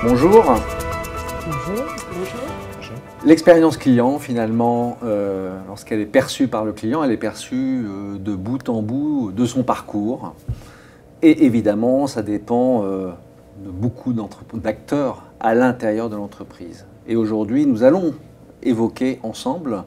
Bonjour. Bonjour. L'expérience client, finalement, lorsqu'elle est perçue par le client, elle est perçue de bout en bout de son parcours. Et évidemment, ça dépend de beaucoup d'acteurs à l'intérieur de l'entreprise. Et aujourd'hui, nous allons évoquer ensemble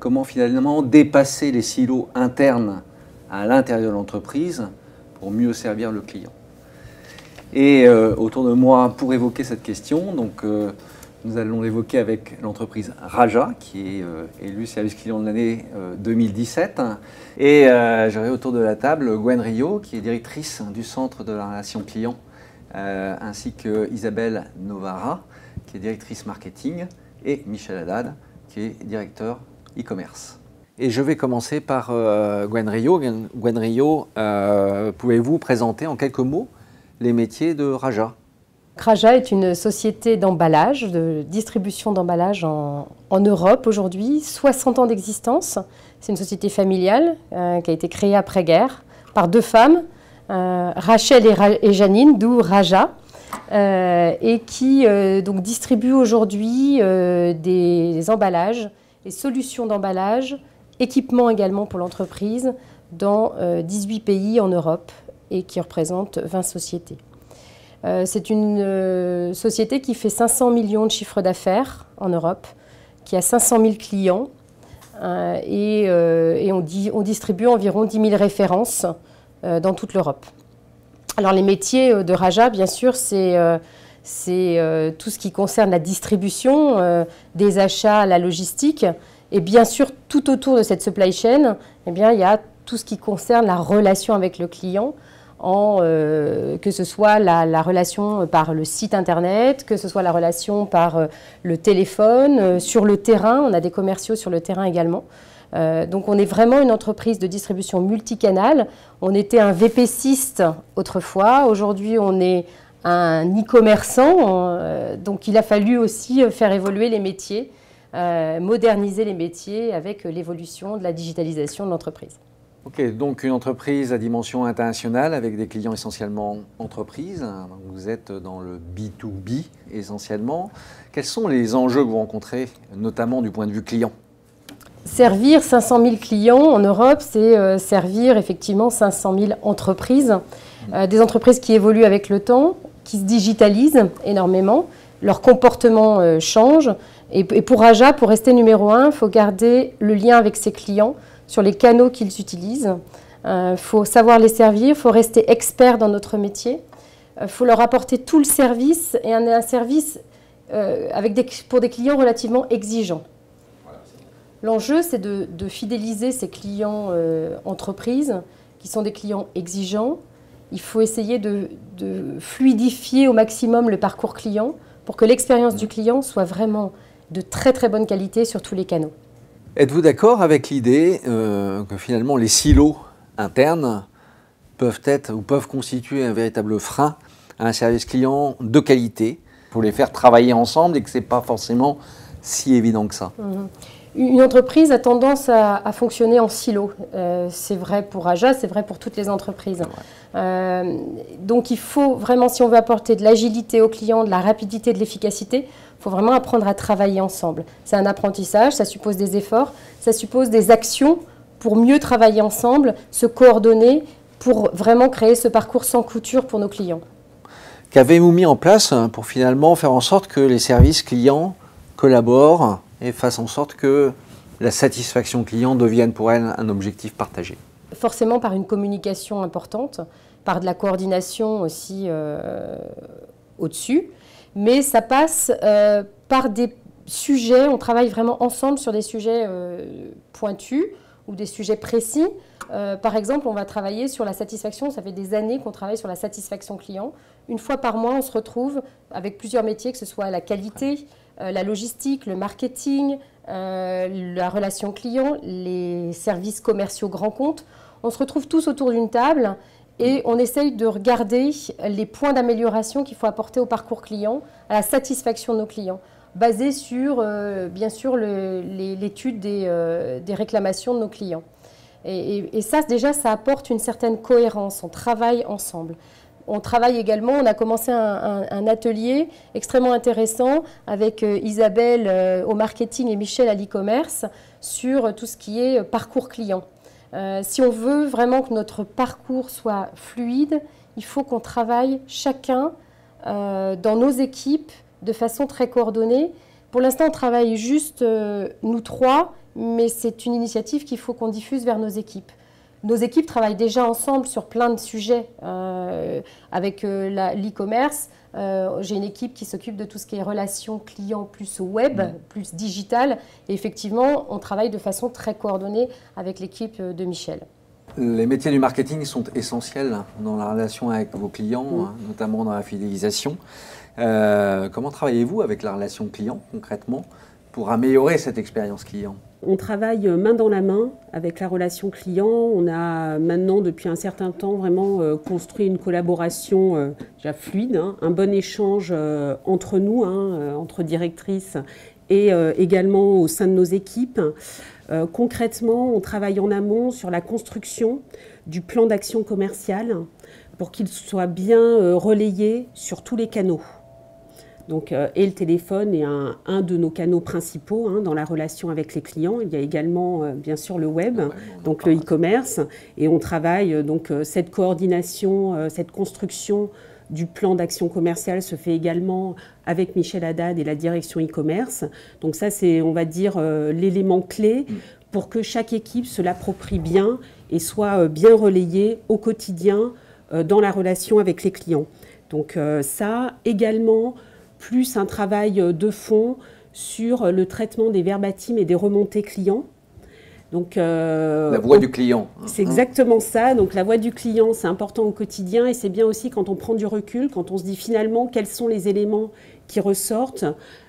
comment finalement dépasser les silos internes à l'intérieur de l'entreprise pour mieux servir le client. Et autour de moi, pour évoquer cette question, nous allons l'évoquer avec l'entreprise Raja, qui est élue service client de l'année 2017. Et j'aurai autour de la table Gwen Rio, qui est directrice du centre de la relation client, ainsi que Isabelle Novara, qui est directrice marketing, et Michel Haddad, qui est directeur e-commerce. Et je vais commencer par Gwen Rio. Gwen Rio, pouvez-vous présenter en quelques mots les métiers de Raja? Raja est une société d'emballage, de distribution d'emballage en Europe aujourd'hui, 60 ans d'existence. C'est une société familiale qui a été créée après-guerre par deux femmes, Rachel et Janine, d'où Raja, et qui donc distribue aujourd'hui des emballages, des solutions d'emballage, équipements également pour l'entreprise dans 18 pays en Europe et qui représente 20 sociétés. C'est une société qui fait 500 millions de chiffres d'affaires en Europe, qui a 500 000 clients et on distribue environ 10 000 références dans toute l'Europe. Alors les métiers de Raja, bien sûr, c'est tout ce qui concerne la distribution, des achats, la logistique, et bien sûr tout autour de cette supply chain, eh bien, il y a tout ce qui concerne la relation avec le client, que ce soit la relation par le site internet, que ce soit la relation par le téléphone, sur le terrain, on a des commerciaux sur le terrain également. Donc on est vraiment une entreprise de distribution multicanale. On était un VPCiste autrefois, aujourd'hui on est un e-commerçant, donc il a fallu aussi faire évoluer les métiers, moderniser les métiers avec l'évolution de la digitalisation de l'entreprise. Ok, donc une entreprise à dimension internationale avec des clients essentiellement entreprises. Vous êtes dans le B2B essentiellement. Quels sont les enjeux que vous rencontrez, notamment du point de vue client? Servir 500 000 clients en Europe, c'est servir effectivement 500 000 entreprises. Des entreprises qui évoluent avec le temps, qui se digitalisent énormément, leur comportement change. Et pour Raja, pour rester numéro 1, il faut garder le lien avec ses clients sur les canaux qu'ils utilisent. Il faut savoir les servir, il faut rester expert dans notre métier. Il faut leur apporter tout le service et un service pour des clients relativement exigeants. L'enjeu, c'est de fidéliser ces clients entreprises qui sont des clients exigeants. Il faut essayer de fluidifier au maximum le parcours client pour que l'expérience du client soit vraiment de très très bonne qualité sur tous les canaux. Êtes-vous d'accord avec l'idée que finalement les silos internes peuvent constituer un véritable frein à un service client de qualité pour les faire travailler ensemble et que ce n'est pas forcément si évident que ça? Une entreprise a tendance à fonctionner en silo. C'est vrai pour Raja, c'est vrai pour toutes les entreprises. Donc il faut vraiment, si on veut apporter de l'agilité aux clients, de la rapidité, de l'efficacité, il faut vraiment apprendre à travailler ensemble. C'est un apprentissage, ça suppose des efforts, ça suppose des actions pour mieux travailler ensemble, se coordonner pour vraiment créer ce parcours sans couture pour nos clients. Qu'avez-vous mis en place pour finalement faire en sorte que les services clients collaborent et fassent en sorte que la satisfaction client devienne pour elle un objectif partagé? Forcément par une communication importante, par de la coordination aussi au-dessus, mais ça passe par des sujets, on travaille vraiment ensemble sur des sujets pointus ou des sujets précis. Par exemple, on va travailler sur la satisfaction, ça fait des années qu'on travaille sur la satisfaction client. Une fois par mois, on se retrouve avec plusieurs métiers, que ce soit la qualité, la logistique, le marketing, la relation client, les services commerciaux grands comptes. On se retrouve tous autour d'une table et on essaye de regarder les points d'amélioration qu'il faut apporter au parcours client, à la satisfaction de nos clients, basé sur, bien sûr, l'étude des réclamations de nos clients. Et ça, déjà, ça apporte une certaine cohérence. On travaille ensemble. On travaille également, on a commencé un atelier extrêmement intéressant avec Isabelle au marketing et Michel à l'e-commerce sur tout ce qui est parcours client. Si on veut vraiment que notre parcours soit fluide, il faut qu'on travaille chacun dans nos équipes de façon très coordonnée. Pour l'instant, on travaille juste nous trois, mais c'est une initiative qu'il faut qu'on diffuse vers nos équipes. Nos équipes travaillent déjà ensemble sur plein de sujets avec l'e-commerce. J'ai une équipe qui s'occupe de tout ce qui est relations clients plus web, plus digital. Et effectivement, on travaille de façon très coordonnée avec l'équipe de Michel. Les métiers du marketing sont essentiels dans la relation avec vos clients, notamment dans la fidélisation. Comment travaillez-vous avec la relation client concrètement pour améliorer cette expérience client ? On travaille main dans la main avec la relation client. On a maintenant, depuis un certain temps, vraiment construit une collaboration déjà fluide, un bon échange entre nous, entre directrices et également au sein de nos équipes. Concrètement, on travaille en amont sur la construction du plan d'action commerciale pour qu'il soit bien relayé sur tous les canaux. Donc, et le téléphone est un de nos canaux principaux dans la relation avec les clients. Il y a également, bien sûr, le web, donc le e-commerce. Et on travaille, donc, cette coordination, cette construction du plan d'action commerciale se fait également avec Michel Haddad et la direction e-commerce. Donc ça, c'est, on va dire, l'élément clé pour que chaque équipe se l'approprie bien et soit bien relayée au quotidien dans la relation avec les clients. Donc ça, également, plus un travail de fond sur le traitement des verbatims et des remontées clients. Donc, la voix du client. C'est exactement ça. Donc la voix du client, c'est important au quotidien et c'est bien aussi quand on prend du recul, quand on se dit finalement quels sont les éléments qui ressortent.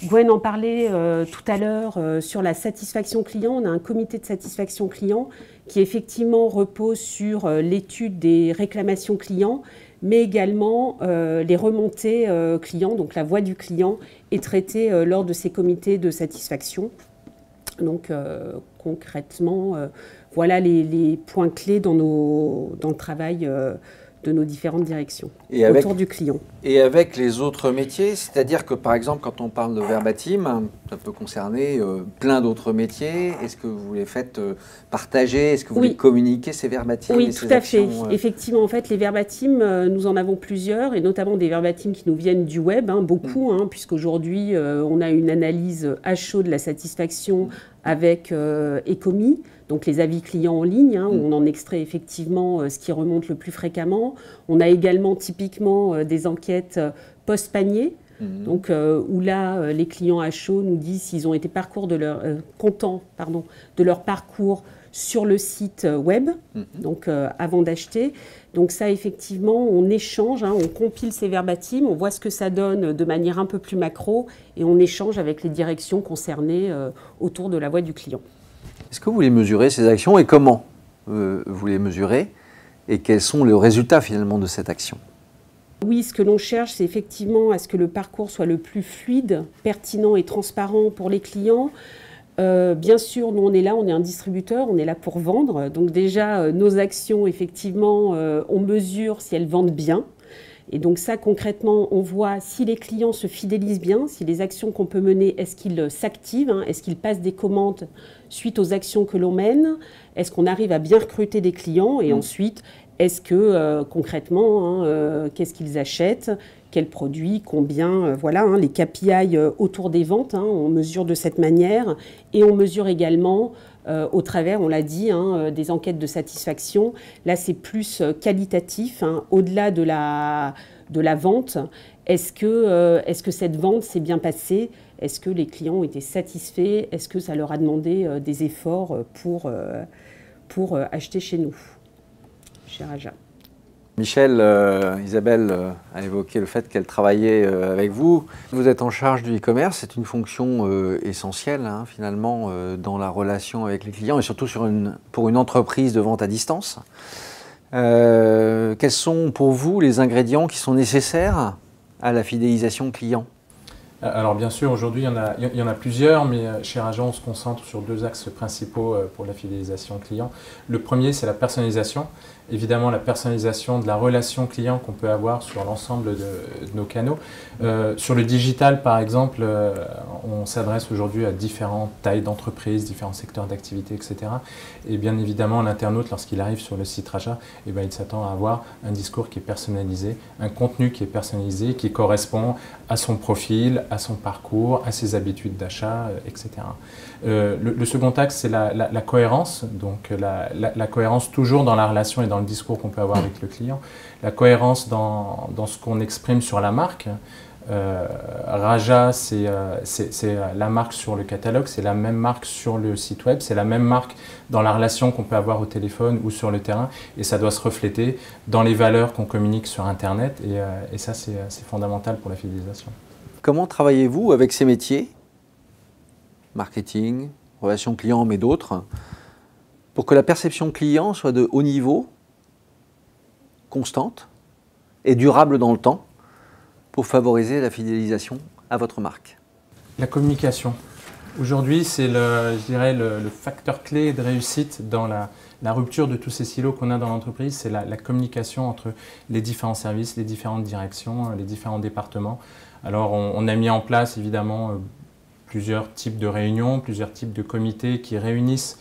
Gwen en parlait tout à l'heure sur la satisfaction client. On a un comité de satisfaction client qui effectivement repose sur l'étude des réclamations clients, mais également les remontées clients, donc la voix du client est traitée lors de ces comités de satisfaction. Donc concrètement, voilà les points clés dans le travail de nos différentes directions autour du client. Et avec les autres métiers, c'est-à-dire que par exemple quand on parle de verbatim, ça peut concerner plein d'autres métiers. Est-ce que vous les faites partager? Est-ce que vous les communiquez ces verbatim? Oui, tout à fait. Effectivement, en fait, les verbatim, nous en avons plusieurs, et notamment des verbatim qui nous viennent du web, beaucoup, puisqu'aujourd'hui, on a une analyse à chaud de la satisfaction avec Ecomi, donc les avis clients en ligne, où on en extrait effectivement ce qui remonte le plus fréquemment. On a également typiquement des enquêtes post-panier, donc, où là, les clients à chaud nous disent s'ils ont été contents de leur parcours sur le site web, donc avant d'acheter. Donc ça, effectivement, on échange, on compile ces verbatim, on voit ce que ça donne de manière un peu plus macro et on échange avec les directions concernées autour de la voix du client. Est-ce que vous les mesurez, ces actions, et comment vous les mesurez? Et quels sont les résultats finalement de cette action? Oui, ce que l'on cherche, c'est effectivement à ce que le parcours soit le plus fluide, pertinent et transparent pour les clients. Bien sûr, nous on est là, on est un distributeur, on est là pour vendre. Donc déjà, nos actions, effectivement, on mesure si elles vendent bien. Et donc ça, concrètement, on voit si les clients se fidélisent bien, si les actions qu'on peut mener, est-ce qu'ils s'activent, est-ce qu'ils passent des commandes suite aux actions que l'on mène, est-ce qu'on arrive à bien recruter des clients, et ensuite, est-ce que concrètement, qu'est-ce qu'ils achètent, quels produits, combien, voilà, les KPI autour des ventes, on mesure de cette manière, et on mesure également au travers, on l'a dit, des enquêtes de satisfaction. Là, c'est plus qualitatif, au-delà de la vente. Est-ce que cette vente s'est bien passée? Est-ce que les clients ont été satisfaits? Est-ce que ça leur a demandé des efforts pour acheter chez nous, chez Raja? Michel, Isabelle a évoqué le fait qu'elle travaillait avec vous. Vous êtes en charge du e-commerce, c'est une fonction essentielle finalement dans la relation avec les clients et surtout pour une entreprise de vente à distance. Quels sont pour vous les ingrédients qui sont nécessaires à la fidélisation client? Alors bien sûr, aujourd'hui, il y en a plusieurs, mais chez Raja, on se concentre sur 2 axes principaux pour la fidélisation client. Le premier, c'est la personnalisation. Évidemment, la personnalisation de la relation client qu'on peut avoir sur l'ensemble de nos canaux. Sur le digital, par exemple, on s'adresse aujourd'hui à différentes tailles d'entreprises, différents secteurs d'activité, etc. Et bien évidemment, l'internaute, lorsqu'il arrive sur le site Raja, il s'attend à avoir un discours qui est personnalisé, un contenu qui est personnalisé, qui correspond à son profil, à son parcours, à ses habitudes d'achat, etc. Le second axe, c'est la cohérence, donc la cohérence toujours dans la relation et dans le discours qu'on peut avoir avec le client, la cohérence dans ce qu'on exprime sur la marque. Raja, c'est la marque sur le catalogue, c'est la même marque sur le site web, c'est la même marque dans la relation qu'on peut avoir au téléphone ou sur le terrain, et ça doit se refléter dans les valeurs qu'on communique sur Internet, et ça c'est fondamental pour la fidélisation. Comment travaillez-vous avec ces métiers, marketing, relations clients, mais d'autres, pour que la perception client soit de haut niveau, constante et durable dans le temps, pour favoriser la fidélisation à votre marque? La communication. Aujourd'hui, c'est je dirais le facteur clé de réussite dans la rupture de tous ces silos qu'on a dans l'entreprise, c'est la communication entre les différents services, les différentes directions, les différents départements. Alors, on a mis en place évidemment plusieurs types de réunions, plusieurs types de comités qui réunissent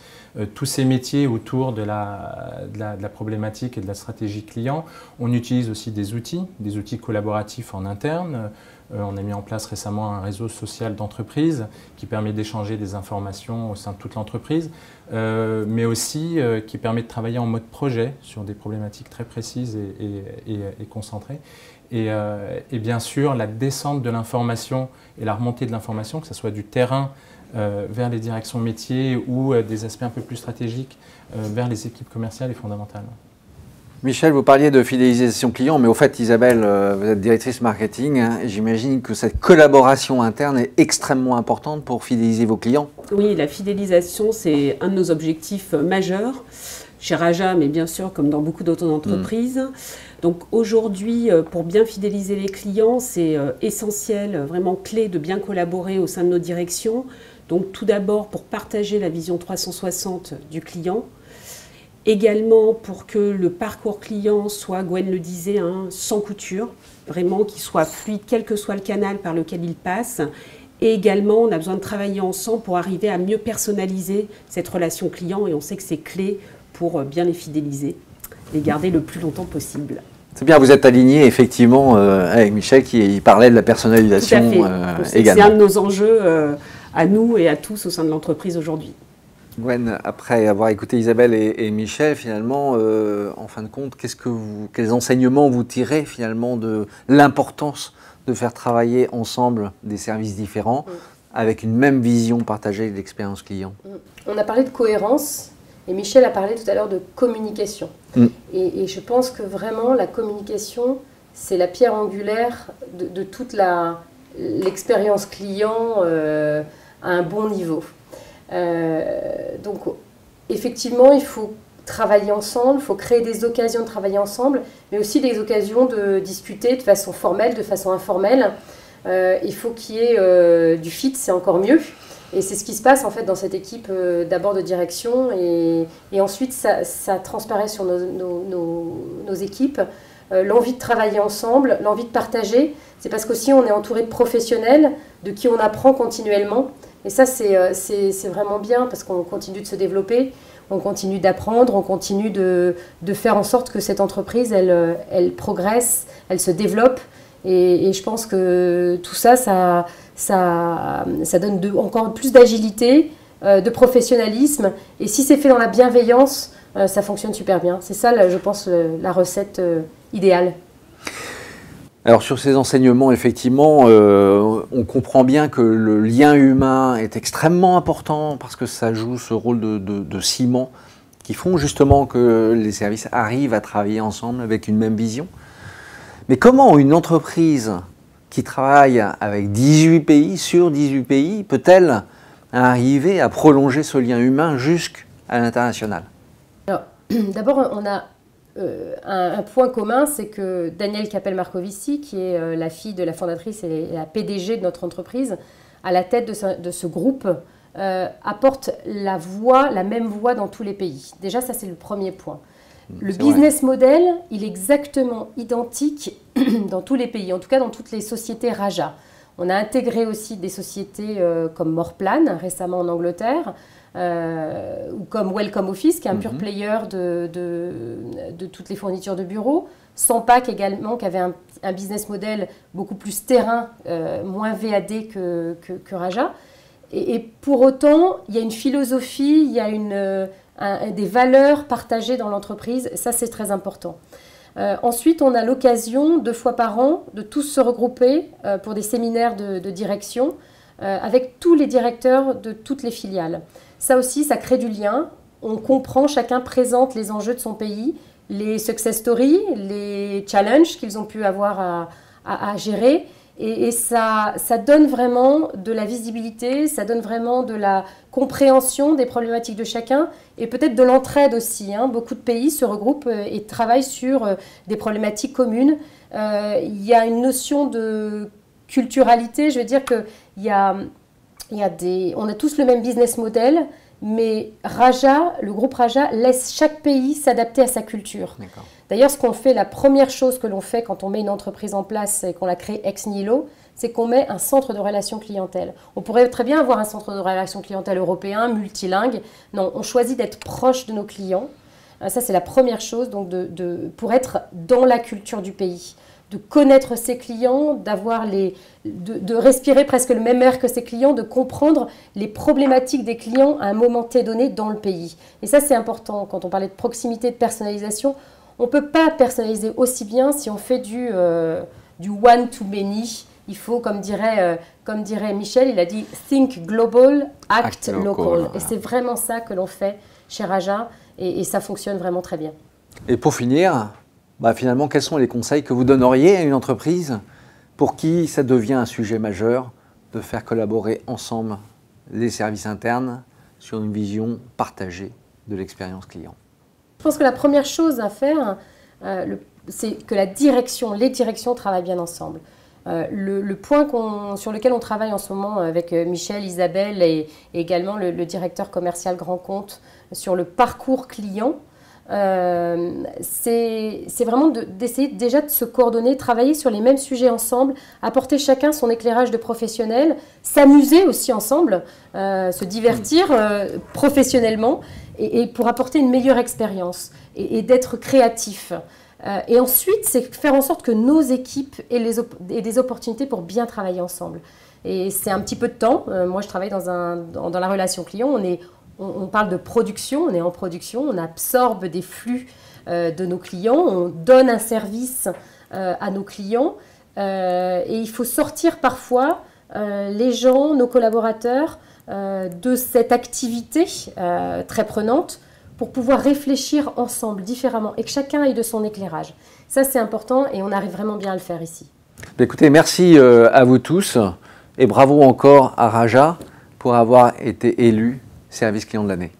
tous ces métiers autour de la problématique et de la stratégie client. On utilise aussi des outils collaboratifs en interne. On a mis en place récemment un réseau social d'entreprise qui permet d'échanger des informations au sein de toute l'entreprise, mais aussi qui permet de travailler en mode projet sur des problématiques très précises et concentrées. Et bien sûr, la descente de l'information et la remontée de l'information, que ce soit du terrain vers les directions métiers ou des aspects un peu plus stratégiques vers les équipes commerciales est fondamentale. Michel, vous parliez de fidélisation client, mais au fait, Isabelle, vous êtes directrice marketing, hein, et j'imagine que cette collaboration interne est extrêmement importante pour fidéliser vos clients. Oui, la fidélisation, c'est un de nos objectifs majeurs chez Raja, mais bien sûr comme dans beaucoup d'autres entreprises. Donc aujourd'hui, pour bien fidéliser les clients, c'est essentiel, vraiment clé de bien collaborer au sein de nos directions. Donc tout d'abord pour partager la vision 360 du client. Également pour que le parcours client soit, Gwen le disait, hein, sans couture, vraiment qu'il soit fluide, quel que soit le canal par lequel il passe. Et également, on a besoin de travailler ensemble pour arriver à mieux personnaliser cette relation client, et on sait que c'est clé pour bien les fidéliser, les garder le plus longtemps possible. C'est bien, vous êtes aligné effectivement avec Michel qui parlait de la personnalisation également. C'est un de nos enjeux à nous et à tous au sein de l'entreprise aujourd'hui. Gwen, après avoir écouté Isabelle et Michel, finalement, en fin de compte, quels enseignements vous tirez finalement de l'importance de faire travailler ensemble des services différents avec une même vision partagée de l'expérience client? On a parlé de cohérence et Michel a parlé tout à l'heure de communication. Et je pense que vraiment la communication, c'est la pierre angulaire de toute l'expérience client à un bon niveau. Donc effectivement, il faut travailler ensemble, il faut créer des occasions de travailler ensemble, mais aussi des occasions de discuter de façon formelle, de façon informelle. Il faut qu'il y ait du fit, c'est encore mieux. Et c'est ce qui se passe en fait dans cette équipe d'abord de direction et ensuite ça transparaît sur nos équipes. L'envie de travailler ensemble, l'envie de partager, c'est parce qu'aussi on est entouré de professionnels de qui on apprend continuellement. Et ça, c'est vraiment bien parce qu'on continue de se développer, on continue d'apprendre, on continue de faire en sorte que cette entreprise, elle progresse, elle se développe. Et je pense que tout ça, ça donne encore plus d'agilité, de professionnalisme. Et si c'est fait dans la bienveillance, ça fonctionne super bien. C'est ça, je pense, la recette idéale. Alors sur ces enseignements, effectivement, on comprend bien que le lien humain est extrêmement important parce que ça joue ce rôle de ciment qui font justement que les services arrivent à travailler ensemble avec une même vision. Mais comment une entreprise qui travaille avec 18 pays, sur 18 pays, peut-elle arriver à prolonger ce lien humain jusqu'à l'international? Alors, d'abord, on a un point commun, c'est que Danielle Capel-Marcovici, qui est la fille de la fondatrice et la PDG de notre entreprise, à la tête de ce groupe, apporte la même voix dans tous les pays. Déjà, ça c'est le premier point. Le business model, il est exactement identique dans tous les pays, en tout cas dans toutes les sociétés Raja. On a intégré aussi des sociétés comme Morplan, récemment en Angleterre, ou comme Welcome Office, qui est un pure player de toutes les fournitures de bureaux. Sampac également, qui avait un business model beaucoup plus terrain, moins VAD que Raja. Et pour autant, il y a une philosophie, il y a des valeurs partagées dans l'entreprise. Ça, c'est très important. Ensuite, on a l'occasion, 2 fois par an, de tous se regrouper pour des séminaires de direction avec tous les directeurs de toutes les filiales. Ça aussi, ça crée du lien. On comprend, chacun présente les enjeux de son pays, les success stories, les challenges qu'ils ont pu avoir à gérer. Et ça donne vraiment de la visibilité, ça donne vraiment de la compréhension des problématiques de chacun et peut-être de l'entraide aussi. Beaucoup de pays se regroupent et travaillent sur des problématiques communes. Il y a une notion de culturalité, je veux dire qu'on a tous le même business model, mais Raja, le groupe Raja laisse chaque pays s'adapter à sa culture. D'ailleurs, la première chose que l'on fait quand on met une entreprise en place et qu'on la crée ex nihilo, c'est qu'on met un centre de relations clientèle. On pourrait très bien avoir un centre de relations clientèle européen, multilingue. Non, on choisit d'être proche de nos clients. Ça, c'est la première chose pour être dans la culture du pays, de connaître ses clients, de respirer presque le même air que ses clients, de comprendre les problématiques des clients à un moment donné dans le pays. Et ça, c'est important. Quand on parlait de proximité, de personnalisation, on ne peut pas personnaliser aussi bien si on fait du one-to-many. Il faut, comme dirait Michel, il a dit « think global, act local ». Voilà. Et c'est vraiment ça que l'on fait chez Raja et ça fonctionne vraiment très bien. Et pour finir, finalement, quels sont les conseils que vous donneriez à une entreprise pour qui ça devient un sujet majeur de faire collaborer ensemble les services internes sur une vision partagée de l'expérience client? Je pense que la première chose à faire, c'est que les directions travaillent bien ensemble. Le point sur lequel on travaille en ce moment avec Michel, Isabelle et également le directeur commercial grand compte sur le parcours client, c'est vraiment d'essayer déjà de se coordonner, travailler sur les mêmes sujets ensemble, apporter chacun son éclairage de professionnel, s'amuser aussi ensemble, se divertir professionnellement et pour apporter une meilleure expérience et d'être créatif. Et ensuite, c'est faire en sorte que nos équipes aient des opportunités pour bien travailler ensemble. Et c'est un petit peu de temps. Moi, je travaille dans la relation client. On parle de production, on est en production, on absorbe des flux de nos clients, on donne un service à nos clients. Et il faut sortir parfois les gens, nos collaborateurs, de cette activité très prenante pour pouvoir réfléchir ensemble, différemment, et que chacun ait de son éclairage. Ça, c'est important et on arrive vraiment bien à le faire ici. Écoutez, merci à vous tous et bravo encore à Raja pour avoir été élu service client de l'année.